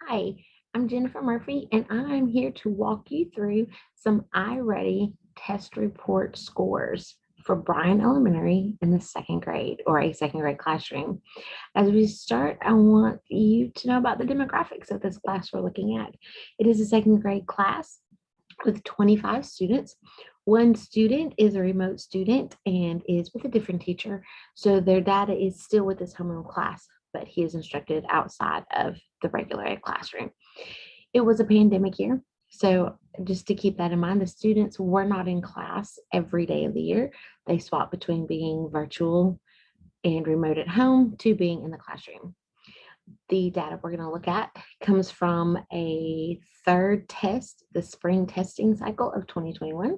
Hi, I'm Jennifer Murphy, and I'm here to walk you through some iReady test report scores for Bryan Elementary in the second grade or a second grade classroom. As we start, I want you to know about the demographics of this class we're looking at. It is a second grade class with 25 students. One student is a remote student and is with a different teacher, so their data is still with his homeroom class, but he is instructed outside of the regular ed classroom. It was a pandemic year, so just to keep that in mind, the students were not in class every day of the year. They swapped between being virtual and remote at home to being in the classroom. The data we're going to look at comes from a third test, the spring testing cycle of 2021,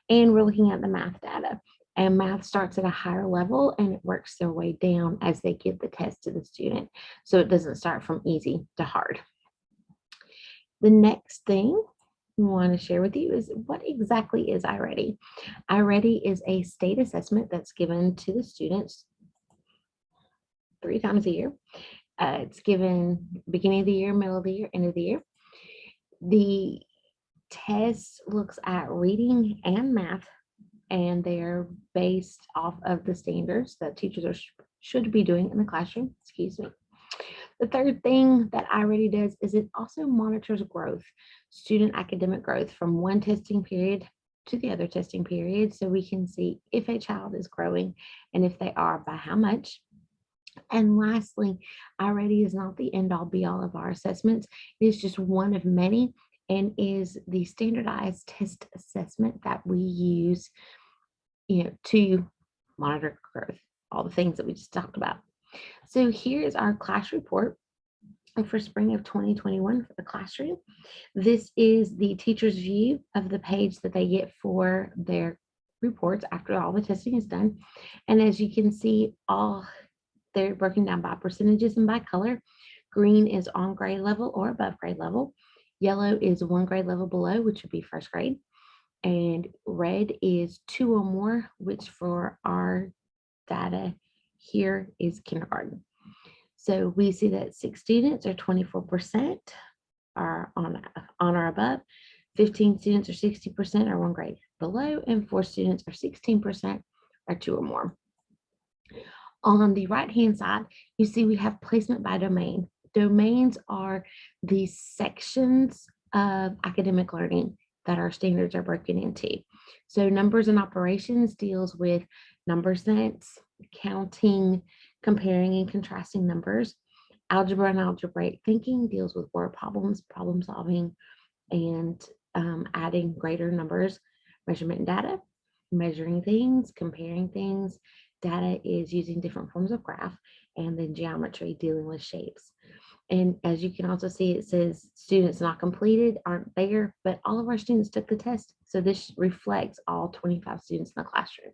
and we're looking at the math data. And math starts at a higher level and it works their way down as they give the test to the student. So it doesn't start from easy to hard. The next thing I want to share with you is what exactly is iReady? iReady is a state assessment that's given to the students 3 times a year. It's given beginning of the year, middle of the year, end of the year. The test looks at reading and math, and they're based off of the standards that teachers should be doing in the classroom. Excuse me. The third thing that iReady does is it also monitors growth, student academic growth from one testing period to the other testing period, so we can see if a child is growing and if they are, by how much. And lastly, iReady is not the end all be all of our assessments. It is just one of many and is the standardized test assessment that we use, to monitor growth, all the things that we just talked about. So here is our class report for spring of 2021 for the classroom. This is the teacher's view of the page that they get for their reports after all the testing is done. And as you can see, all they're broken down by percentages and by color. Green is on grade level or above grade level. Yellow is one grade level below, which would be first grade. And red is 2 or more, which for our data here is kindergarten. So we see that 6 students or 24% are on or above, 15 students or 60% are one grade below, and 4 students or 16% are 2 or more. On the right-hand side, you see we have placement by domain. Domains are the sections of academic learning that our standards are broken into. So numbers and operations deals with number sense, counting, comparing and contrasting numbers. Algebra and algebraic thinking deals with word problems, problem solving, and adding greater numbers. Measurement and data, measuring things, comparing things. Data is using different forms of graph, and then geometry, dealing with shapes. And as you can also see, it says students not completed aren't there, but all of our students took the test. So this reflects all 25 students in the classroom.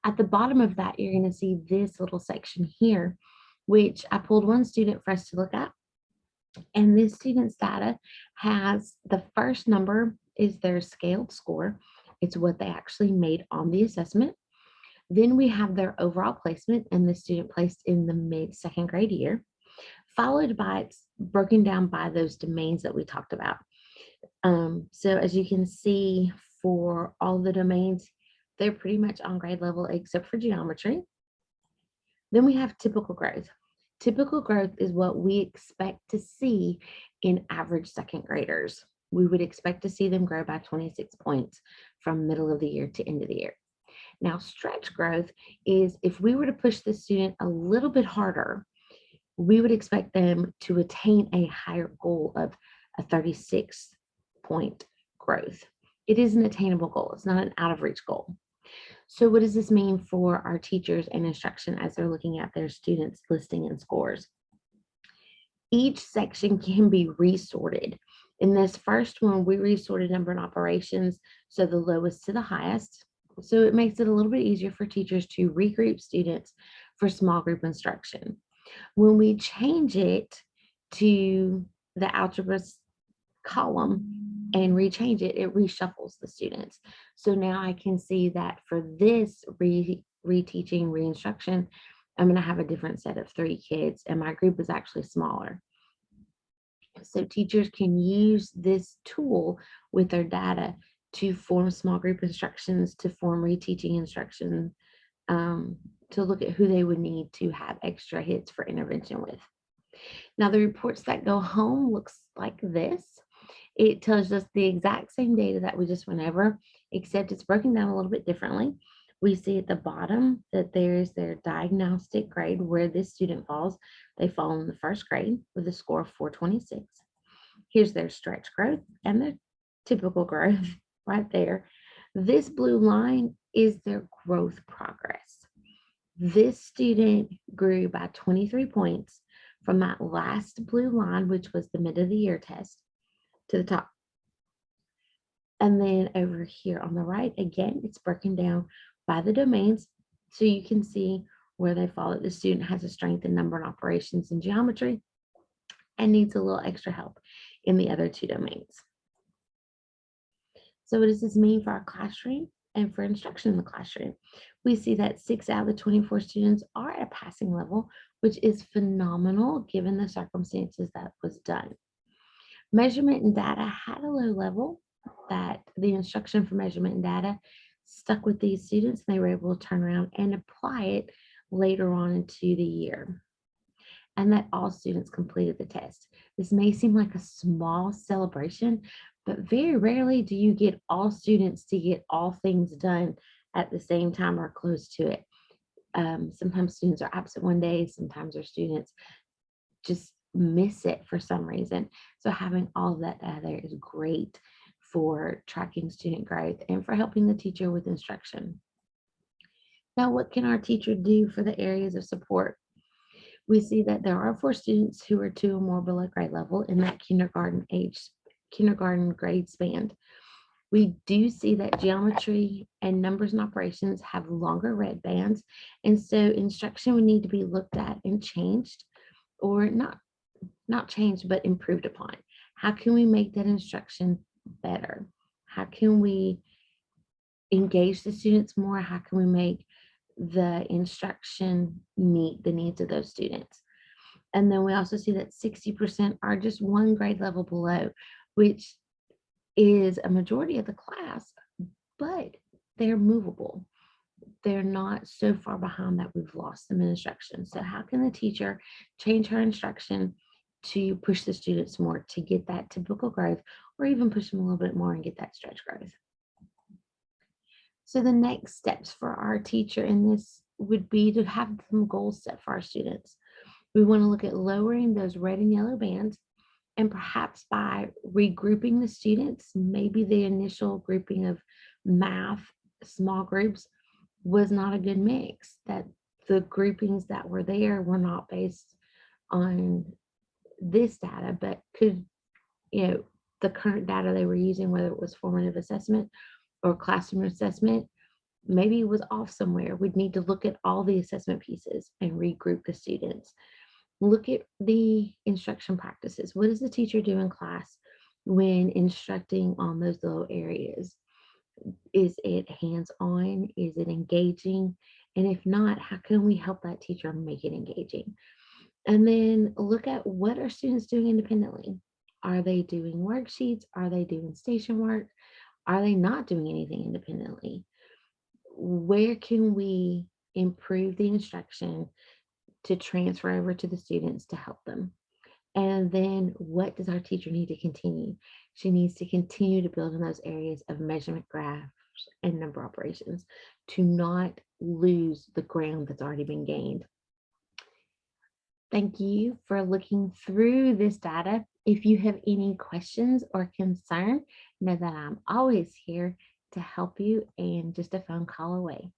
At the bottom of that, you're going to see this little section here, which I pulled one student for us to look at. And this student's data has the first number is their scaled score. It's what they actually made on the assessment. Then we have their overall placement and the student placed in the mid second grade year, followed by it's broken down by those domains that we talked about. So as you can see for all the domains, they're pretty much on grade level except for geometry. Then we have typical growth. Typical growth is what we expect to see in average second graders. We would expect to see them grow by 26 points from middle of the year to end of the year. Now, stretch growth is if we were to push the student a little bit harder, we would expect them to attain a higher goal of a 36-point growth. It is an attainable goal. It's not an out of reach goal. So what does this mean for our teachers and instruction as they're looking at their students' listing and scores? Each section can be resorted. In this first one, we resorted number and operations, so the lowest to the highest. So it makes it a little bit easier for teachers to regroup students for small group instruction. When we change it to the algebra column and rechange it, it reshuffles the students. So now I can see that for this reteaching, reinstruction, I'm going to have a different set of 3 kids, and my group is actually smaller. So teachers can use this tool with their data to form small group instructions, to form reteaching instruction, um, to look at who they would need to have extra hits for intervention with. Now the reports that go home looks like this. It tells us the exact same data that we just went over, except it's broken down a little bit differently. We see at the bottom that there's their diagnostic grade where this student falls. They fall in the first grade with a score of 426. Here's their stretch growth and their typical growth right there. This blue line is their growth progress. This student grew by 23 points from that last blue line, which was the mid of the year test, to the top. And then over here on the right, again, it's broken down by the domains. So you can see where they fall. The student has a strength in number and operations and geometry and needs a little extra help in the other two domains. So what does this mean for our classroom and for instruction in the classroom? We see that 6 out of the 24 students are at a passing level, which is phenomenal given the circumstances that was done. Measurement and data had a low level, that the instruction for measurement and data stuck with these students. And they were able to turn around and apply it later on into the year, and that all students completed the test. This may seem like a small celebration, but very rarely do you get all students to get all things done at the same time or close to it. Sometimes students are absent one day, sometimes our students just miss it for some reason. So having all of that data is great for tracking student growth and for helping the teacher with instruction. Now, what can our teacher do for the areas of support? We see that there are 4 students who are 2 or more below grade level in that kindergarten grade span. We do see that geometry and numbers and operations have longer red bands, and so instruction would need to be looked at and changed, or not changed, but improved upon. How can we make that instruction better? How can we engage the students more? How can we make the instruction meet the needs of those students? And then we also see that 60% are just 1 grade level below, which is a majority of the class, but they're movable. They're not so far behind that we've lost them in instruction. So how can the teacher change her instruction to push the students more to get that typical growth, or even push them a little bit more and get that stretch growth? So the next steps for our teacher in this would be to have some goals set for our students. We want to look at lowering those red and yellow bands, and perhaps by regrouping the students, maybe the initial grouping of math small groups was not a good mix, that the groupings that were there were not based on this data, but could, the current data they were using, whether it was formative assessment or classroom assessment, maybe it was off somewhere. We'd need to look at all the assessment pieces and regroup the students. Look at the instruction practices. What does the teacher do in class when instructing on those little areas? Is it hands-on? Is it engaging? And if not, how can we help that teacher make it engaging? And then look at what are students doing independently. Are they doing worksheets? Are they doing station work? Are they not doing anything independently? Where can we improve the instruction to transfer over to the students to help them? And then what does our teacher need to continue? She needs to continue to build in those areas of measurement graphs and number operations to not lose the ground that's already been gained. Thank you for looking through this data. If you have any questions or concern, know that I'm always here to help you and just a phone call away.